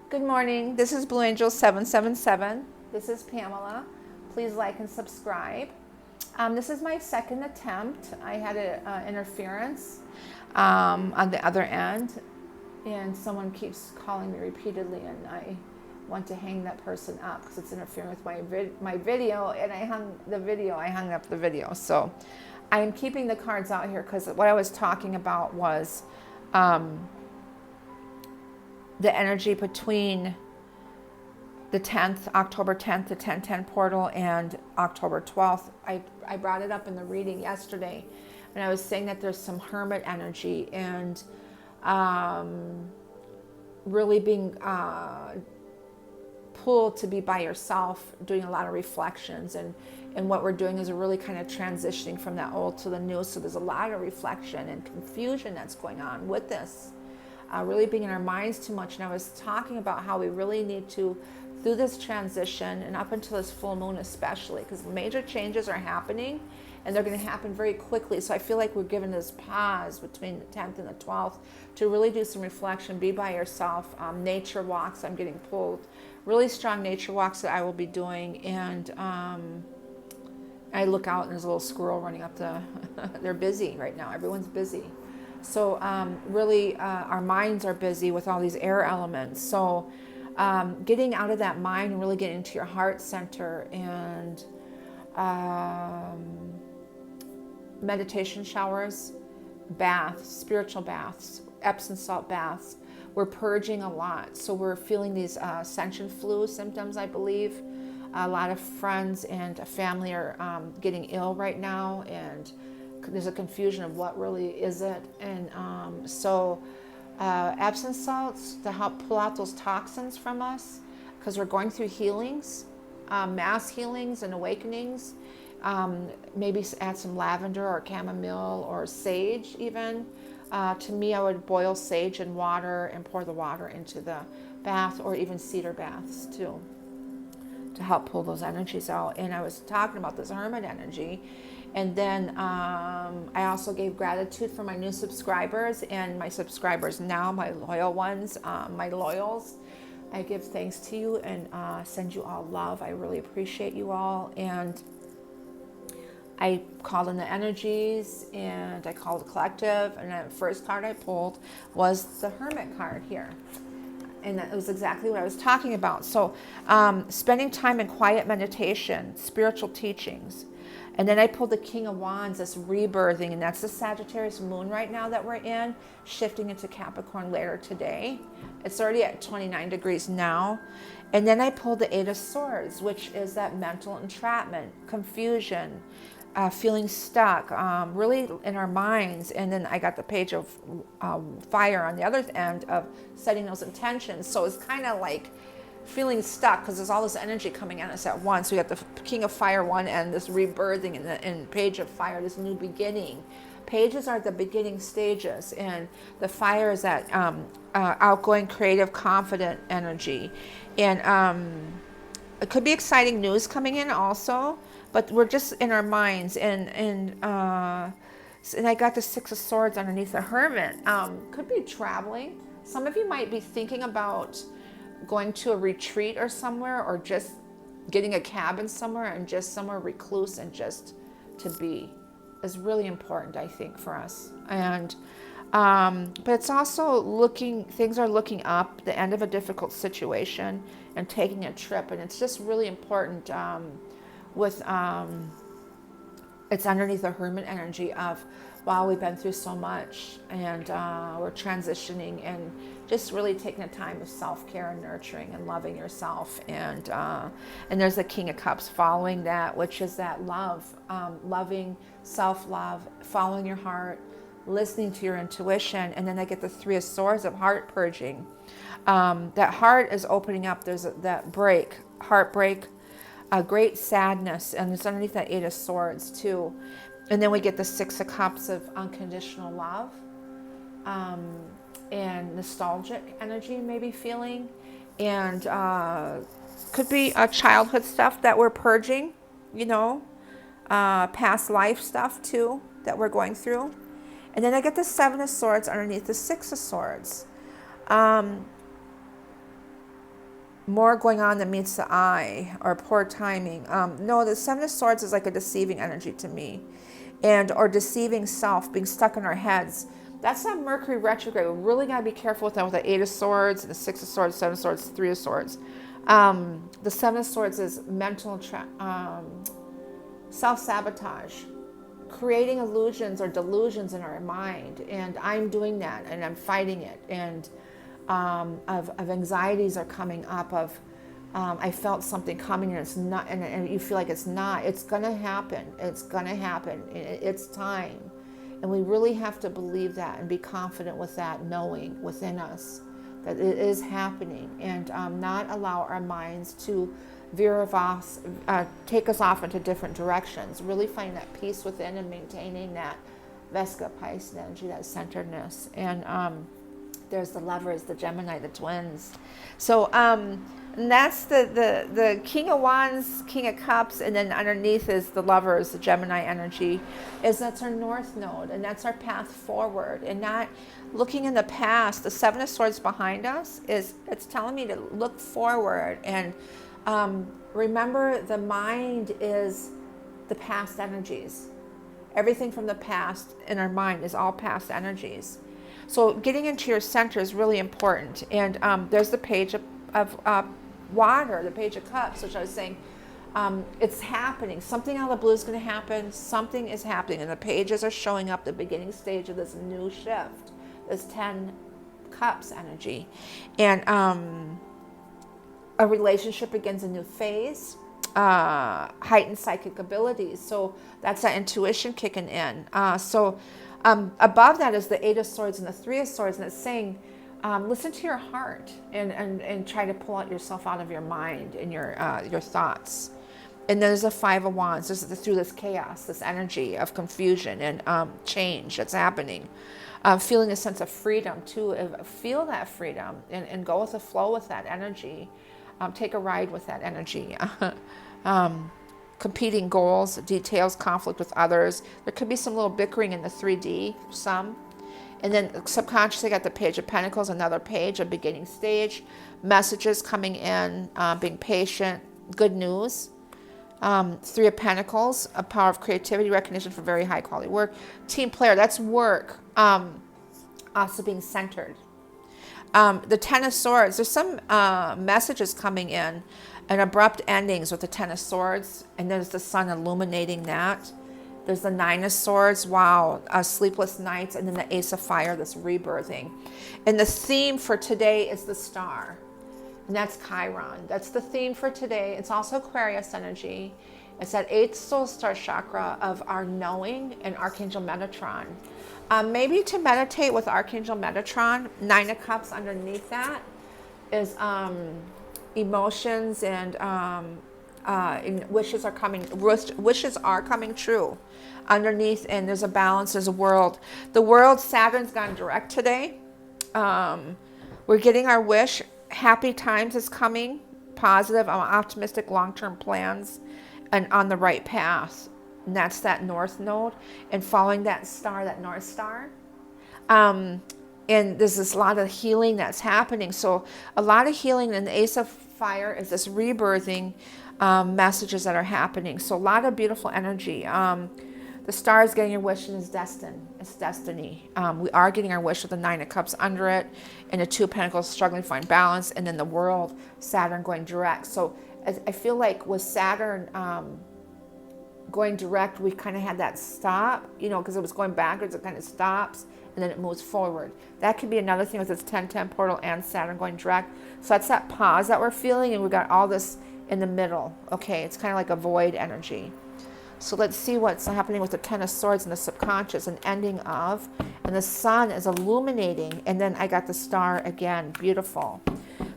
Good morning. This is Blue Angel 777. This is Pamela. Please like and subscribe. This is my second attempt. I had an interference on the other end, and someone keeps calling me repeatedly, and I want to hang that person up because it's interfering with my video, and I hung up the video. So I am keeping the cards out here because what I was talking about was the energy between the 10th, October 10th, the 1010 portal, and October 12th. I brought it up in the reading yesterday, and I was saying that there's some hermit energy and really being pulled to be by yourself, doing a lot of reflections. And what we're doing is we're really kind of transitioning from that old to the new. So there's a lot of reflection and confusion that's going on with this. Really being in our minds too much. And I was talking about how we really need to, through this transition and up until this full moon especially, because major changes are happening and they're going to happen very quickly. So I feel like we're given this pause between the 10th and the 12th to really do some reflection, be by yourself. Nature walks, I'm getting pulled. Really strong nature walks that I will be doing. And I look out and there's a little squirrel running up they're busy right now. Everyone's busy. So really our minds are busy with all these air elements. So getting out of that mind and really getting into your heart center and meditation showers, baths, spiritual baths, Epsom salt baths. We're purging a lot. So we're feeling these ascension flu symptoms, I believe. A lot of friends and family are getting ill right now, and there's a confusion of what really is it. And so Epsom salts to help pull out those toxins from us, because we're going through healings, mass healings and awakenings. Maybe add some lavender or chamomile or sage even. To me, I would boil sage in water and pour the water into the bath, or even cedar baths too, to help pull those energies out. And I was talking about this hermit energy. And then I also gave gratitude for my new subscribers and my subscribers now, my loyal ones, my loyals. I give thanks to you and send you all love. I really appreciate you all. And I called in the energies and I called the collective. And the first card I pulled was the Hermit card here. And that was exactly what I was talking about. So spending time in quiet meditation, spiritual teachings. And then I pulled the King of Wands, this rebirthing, and that's the Sagittarius moon right now that we're in, shifting into Capricorn later today. It's already at 29 degrees now. And then I pulled the Eight of Swords, which is that mental entrapment, confusion, feeling stuck, really in our minds. And then I got the Page of Fire on the other end of setting those intentions. So it's kind of like feeling stuck because there's all this energy coming at us at once. We got the King of Fire one end, this rebirthing, and Page of Fire, this new beginning. Pages are the beginning stages, and the fire is that outgoing, creative, confident energy. And it could be exciting news coming in also, but we're just in our minds. And I got the Six of Swords underneath the Hermit. Could be traveling. Some of you might be thinking about going to a retreat or somewhere, or just getting a cabin somewhere and just somewhere recluse and just to be is really important, I think, for us. And but it's also things are looking up, the end of a difficult situation and taking a trip. And it's just really important with it's underneath the Hermit energy of, wow, we've been through so much, and we're transitioning, and just really taking a time of self-care and nurturing and loving yourself. And there's the King of Cups following that, which is that love, loving, self-love, following your heart, listening to your intuition. And then I get the Three of Swords of heart purging. That heart is opening up. There's that heartbreak, a great sadness, and it's underneath that Eight of Swords too. And then we get the Six of Cups of unconditional love, and nostalgic energy, maybe feeling, and could be childhood stuff that we're purging, past life stuff too that we're going through. And then I get the Seven of Swords underneath the Six of Swords. more going on than meets the eye, or poor timing. No, the Seven of Swords is like a deceiving energy to me, and or deceiving self, being stuck in our heads. That's not Mercury retrograde. We really got to be careful with that, with the Eight of Swords, and the Six of Swords, Seven of Swords, Three of Swords. The Seven of Swords is mental self-sabotage, creating illusions or delusions in our mind. And I'm doing that, and I'm fighting it. And of anxieties are coming up, of I felt something coming and it's not, and you feel like it's not. It's going to happen. It's going to happen. It's time. And we really have to believe that and be confident with that, knowing within us that it is happening, and not allow our minds to veer off, take us off into different directions. Really find that peace within and maintaining that Vesica Pisces energy, that centeredness. And there's the Lovers, the Gemini, the Twins. So and that's the King of Wands, King of Cups, and then underneath is the Lovers, the Gemini energy. That's our North Node, and that's our path forward, and not looking in the past. The Seven of Swords behind us it's telling me to look forward and remember, the mind is the past energies. Everything from the past in our mind is all past energies. So getting into your center is really important. And there's the Page of Water, the Page of Cups, which I was saying, it's happening. Something out of the blue is going to happen. Something is happening. And the pages are showing up the beginning stage of this new shift, this 10 Cups energy. And a relationship begins a new phase, heightened psychic abilities. So that's that intuition kicking in. Above that is the Eight of Swords and the Three of Swords, and it's saying, listen to your heart and try to pull out yourself out of your mind and your thoughts. And there's a Five of Wands. Through this chaos, this energy of confusion and change that's happening. Feeling a sense of freedom too. Feel that freedom and go with the flow with that energy. Take a ride with that energy. Competing goals, details, conflict with others. There could be some little bickering in the 3D, some. And then subconsciously got the Page of Pentacles, another page, a beginning stage. Messages coming in, being patient, good news. Three of Pentacles, a power of creativity, recognition for very high quality work. Team player, that's work. Also being centered. The Ten of Swords, there's some messages coming in, and abrupt endings with the Ten of Swords, and there's the sun illuminating that. There's the Nine of Swords, wow, sleepless nights, and then the Ace of Fire, this rebirthing. And the theme for today is the Star, and that's Chiron. That's the theme for today. It's also Aquarius energy. It's that 8th soul star chakra of our knowing, and Archangel Metatron. Maybe to meditate with Archangel Metatron. Nine of Cups underneath that is emotions and wishes are coming true underneath. And there's a balance. There's a world. The world, Saturn's gone direct today. We're getting our wish. Happy times is coming. Positive, optimistic, long-term plans, and on the right path. And that's that North Node, and following that star, that North Star. And there's this lot of healing that's happening. So a lot of healing, and the Ace of Fire is this rebirthing messages that are happening. So a lot of beautiful energy. The Star is getting your wish, and is destined. It's destiny. We are getting our wish with the Nine of Cups under it, and the Two of Pentacles struggling to find balance, and then the world, Saturn going direct. So I feel like with Saturn going direct, we kind of had that stop, because it was going backwards. It kind of stops, and then it moves forward. That could be another thing with this 10-10 portal and Saturn going direct. So that's that pause that we're feeling, and we've got all this in the middle. Okay, it's kind of like a void energy. So let's see what's happening with the Ten of Swords and the subconscious, and ending of, and the sun is illuminating, and then I got the Star again, beautiful.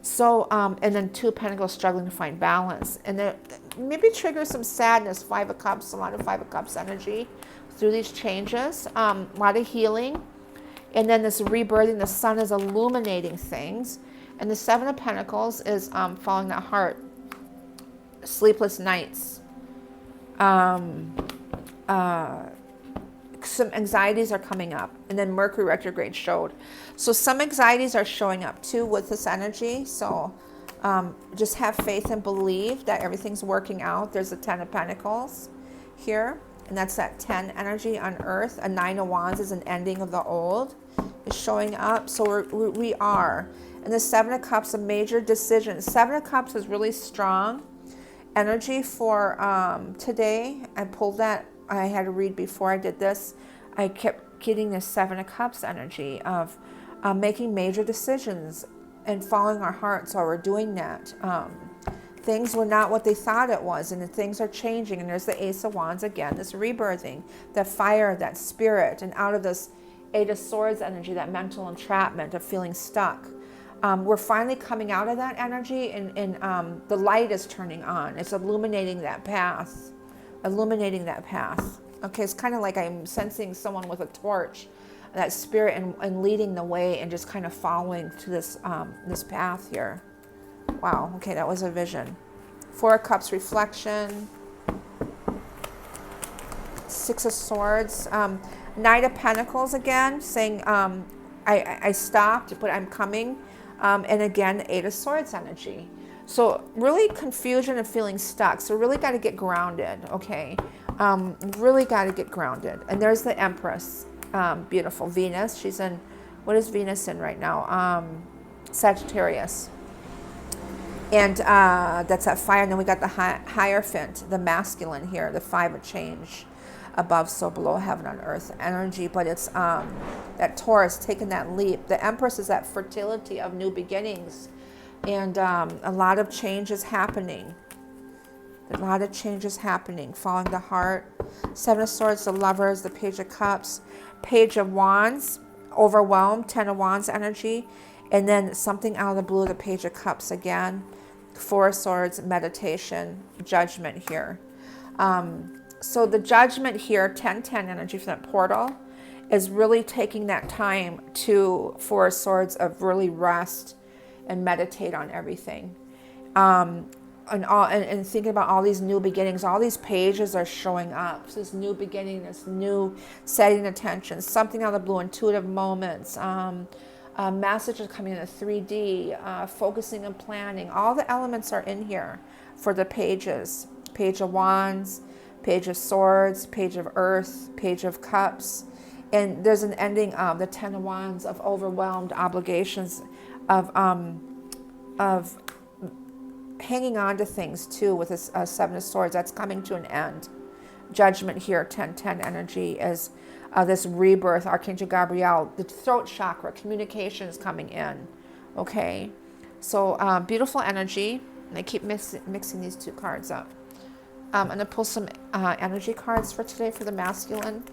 So, and then Two of Pentacles struggling to find balance, and then maybe trigger some sadness. Five of Cups, a lot of Five of Cups energy through these changes, a lot of healing, and then this rebirthing. The sun is illuminating things, and the Seven of Pentacles is following that heart. Sleepless nights. Some anxieties are coming up, and then Mercury retrograde showed. So some anxieties are showing up too with this energy. So Just have faith and believe that everything's working out. There's the 10 of Pentacles here, and that's that 10 energy on Earth. A 9 of Wands is an ending of the old. It's showing up. So we are. And the 7 of Cups, a major decision. 7 of Cups is really strong energy for today. I pulled that. I had to read before I did this. I kept getting this 7 of Cups energy of making major decisions and following our hearts while we're doing that. Things were not what they thought it was, and things are changing. And there's the Ace of Wands again, this rebirthing, that fire, that spirit, and out of this 8 of Swords energy, that mental entrapment of feeling stuck. We're finally coming out of that energy, and the light is turning on. It's illuminating that path. Illuminating that path. Okay, it's kind of like I'm sensing someone with a torch, that spirit, and leading the way and just kind of following to this this path here. Wow, okay, that was a vision. 4 of Cups reflection. 6 of Swords. Knight of Pentacles again, saying I stopped, but I'm coming. And again, 8 of Swords energy. So really confusion and feeling stuck. So really got to get grounded, okay? Really got to get grounded. And there's the Empress. Beautiful. Venus. She's in, what is Venus in right now? Sagittarius. And that's that fire. And then we got the Hierophant, the masculine here, the 5 of Change. Above, so below, heaven on earth energy. But it's that Taurus taking that leap. The Empress is that fertility of new beginnings. And a lot of change is happening. A lot of change is happening. Following the heart. 7 of Swords, the Lovers, the Page of Cups. Page of Wands, overwhelmed, 10 of Wands energy. And then something out of the blue, the Page of Cups again. 4 of Swords, meditation, judgment here. So the judgment here, 10-10 energy from that portal, is really taking that time to, 4 of Swords, of really rest and meditate on everything. And thinking about all these new beginnings. All these pages are showing up. So this new beginning, this new setting attention, something out of the blue, intuitive moments, messages coming in a 3D, focusing and planning. All the elements are in here for the pages. Page of Wands, Page of Swords, Page of Earth, Page of Cups. And there's an ending of the 10 of Wands, of overwhelmed obligations, of hanging on to things too, with this 7 of Swords. That's coming to an end. Judgment here, 10-10 energy, is this rebirth. Archangel Gabriel, the throat chakra, communication is coming in. Okay, so beautiful energy. And I keep mixing these two cards up. I'm going to pull some energy cards for today for the masculine.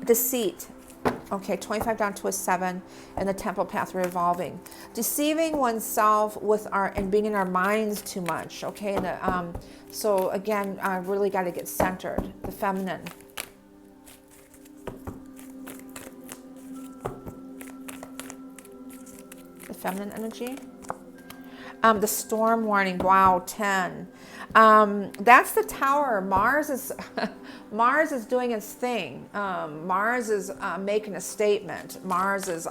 Deceit. Okay, 25 down to a 7, and the temple path revolving. Deceiving oneself with and being in our minds too much. Okay, and so again, I really got to get centered. The feminine. The feminine energy. The storm warning. Wow, 10. That's the Tower. Mars is doing its thing. Mars is making a statement. Mars is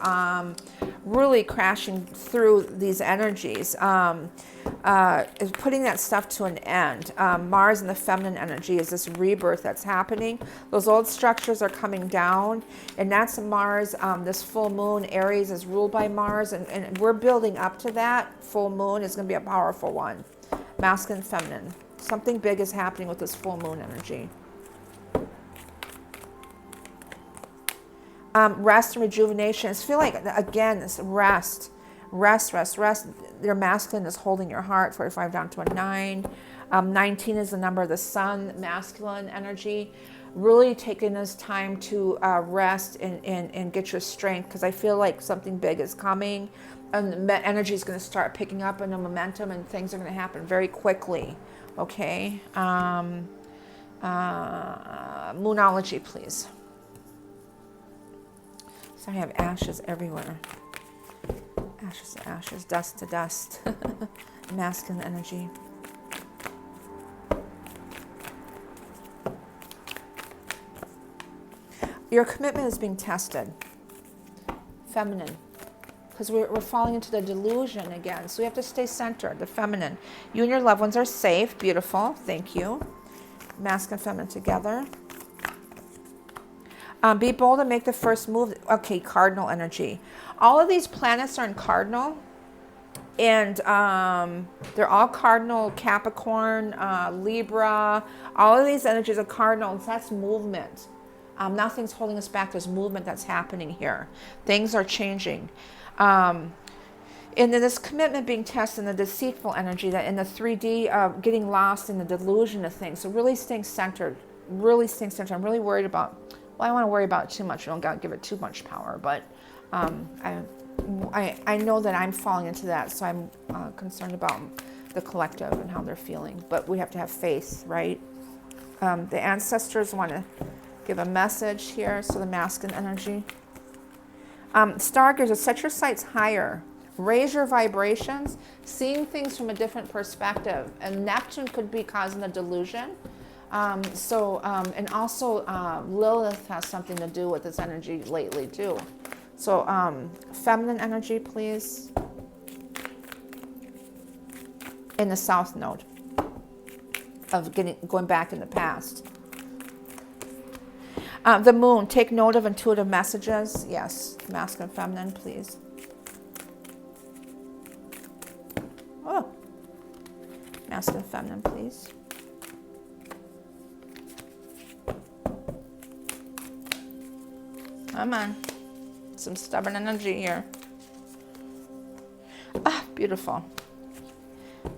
really crashing through these energies, is putting that stuff to an end. Mars and the feminine energy is this rebirth that's happening. Those old structures are coming down, and that's Mars. This full moon, Aries, is ruled by Mars, and we're building up to that. Full moon is going to be a powerful one. Masculine, feminine. Something big is happening with this full moon energy. Rest and rejuvenation. I feel like, again, this rest. Your masculine is holding your heart. 45 down to a 9. 19 is the number of the sun. Masculine energy. Really taking this time to rest and get your strength, because I feel like something big is coming. And the energy is going to start picking up in the momentum, and things are going to happen very quickly. Okay. Moonology, please. So I have ashes everywhere. Ashes to ashes, dust to dust. Masculine energy. Your commitment is being tested. feminine, because we're falling into the delusion again. So we have to stay centered, the feminine. You and your loved ones are safe. Beautiful. Thank you. Masculine and feminine together. Be bold and make the first move. Okay, cardinal energy. All of these planets are in cardinal. And they're all cardinal, Capricorn, Libra. All of these energies are cardinals. That's movement. Nothing's holding us back. There's movement that's happening here. Things are changing. And then this commitment being tested in the deceitful energy, that in the 3D, getting lost in the delusion of things. So really staying centered. Really staying centered. I'm really worried about, well, I don't want to worry about it too much. I don't got to give it too much power. But I know that I'm falling into that. So I'm concerned about the collective and how they're feeling. But we have to have faith, right? The ancestors want to give a message here. So the masculine energy. Stargazers, set your sights higher. Raise your vibrations. Seeing things from a different perspective. And Neptune could be causing a delusion. And also Lilith has something to do with this energy lately too. So feminine energy, please. In the south node of going back in the past. The moon, take note of intuitive messages. Yes, masculine, feminine, please. Oh, masculine, feminine, please. Come on. Some stubborn energy here. Ah, beautiful.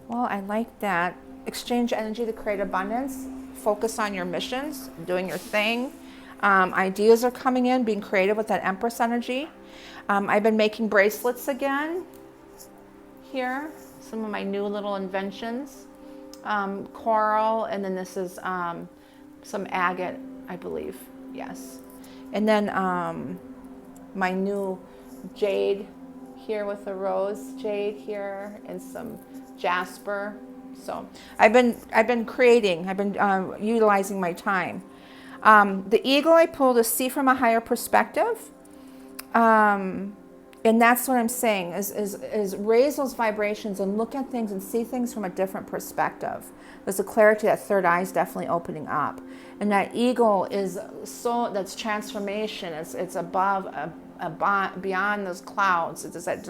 Well, I like that. Exchange energy to create abundance. Focus on your missions, doing your thing. Ideas are coming in, being creative with that Empress energy. I've been making bracelets again. Here, some of my new little inventions. Coral, and then this is some agate, I believe. Yes. And then my new jade here with the rose jade here and some jasper. So I've been creating. I've been utilizing my time. The eagle I pulled is see from a higher perspective. And that's what I'm saying is raise those vibrations and look at things and see things from a different perspective. There's a clarity, that third eye is definitely opening up. And that eagle is that's transformation. It's above, beyond those clouds. It's that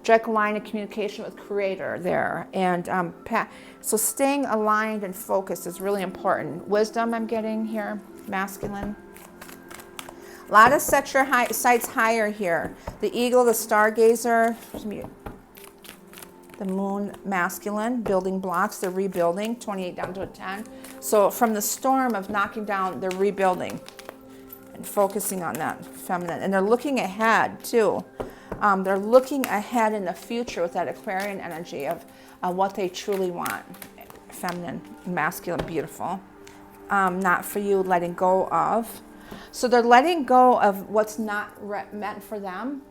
direct line of communication with Creator there. And so staying aligned and focused is really important. Wisdom I'm getting here, masculine. A lot of set your sights higher here. The eagle, the stargazer, the moon, masculine, building blocks, they're rebuilding, 28 down to a 10. So from the storm of knocking down, they're rebuilding and focusing on that feminine. And they're looking ahead too. They're looking ahead in the future with that Aquarian energy of what they truly want. Feminine, masculine, beautiful. Not for you, letting go of. So they're letting go of what's not meant for them.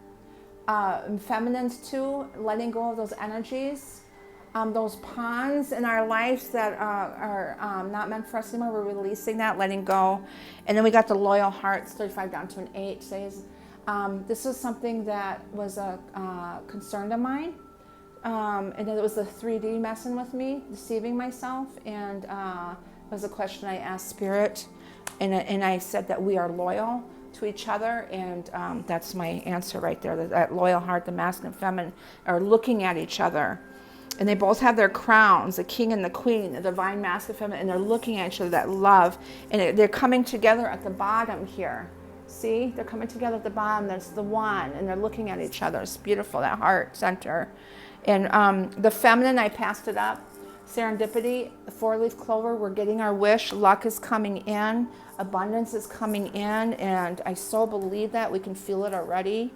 Feminines too, letting go of those energies. Those pawns in our lives that are not meant for us anymore, we're releasing that, letting go. And then we got the loyal hearts, 35 down to an 8. Says, this was something that was a concern of mine. And it was the 3D messing with me, deceiving myself. And it was a question I asked Spirit. And I said that we are loyal to each other, and that's my answer right there. That loyal heart, the masculine and feminine, are looking at each other. And they both have their crowns, the king and the queen, the divine masculine, feminine, and they're looking at each other, that love. And they're coming together at the bottom here. See? They're coming together at the bottom. There's the one, and they're looking at each other. It's beautiful, that heart center. And the feminine, I passed it up. Serendipity, the 4-leaf clover, we're getting our wish. Luck is coming in. Abundance is coming in. And I so believe that. We can feel it already.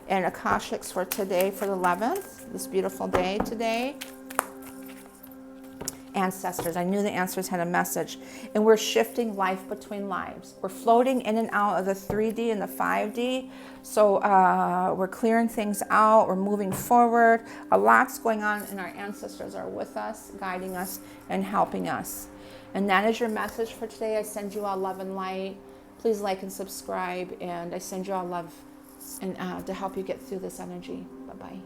And Akashics for today, for the 11th. This beautiful day today. Ancestors. I knew the ancestors had a message. And we're shifting life between lives. We're floating in and out of the 3D and the 5D. So we're clearing things out. We're moving forward. A lot's going on, and our ancestors are with us, guiding us, and helping us. And that is your message for today. I send you all love and light. Please like and subscribe. And I send you all love and to help you get through this energy. Bye-bye.